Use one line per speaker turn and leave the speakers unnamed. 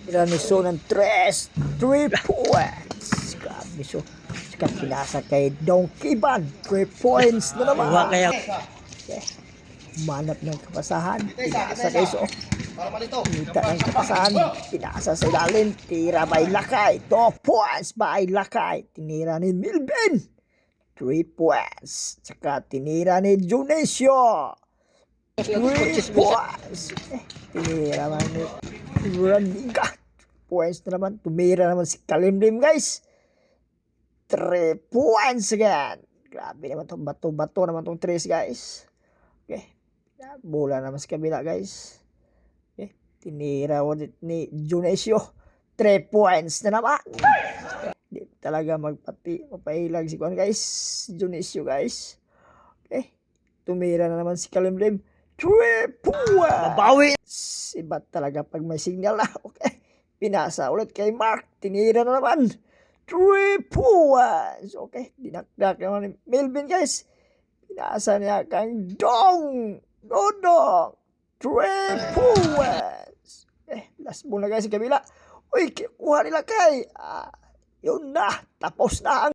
Tiramisu ng 3 points. Grabe so. Sikat pinasa kay Donkey Ban. 3 points na naman.
Kaya
Okay. Manap ng kapasahan. Pinasa kay So. Kita ng kapasahan. Pinasa sa ilalim. Tira by Lakay. 2 points by Lakay. Tinira ni Milben. 3 points. Saka tinira ni Junesio. 3 points. Tinira man ni Raniga. Points na naman. Tumira naman si Kalimlim guys. 3 points again. Grabe naman itong bato-bato naman itong 3 guys. Okay. Bola naman sa kabila guys. Okay. Tinira ulit ni Junesio. 3 points na naman. Hindi talaga mapahilag si Kuan guys. Junesio guys. Okay. Tumira na naman si Kalimlim. 3 points.
bawi.
Iba talaga pag may signal na. Okay. Pinasa ulit kay Mark. Tinira na naman. 3 points. Okay. Dinakdak naman ni Melvin guys. Pinasa niya kang Dong. Dodong. 3 points. Last ball na guys sa kabila. Uy, kuha nila kay. Yun na. Tapos na ang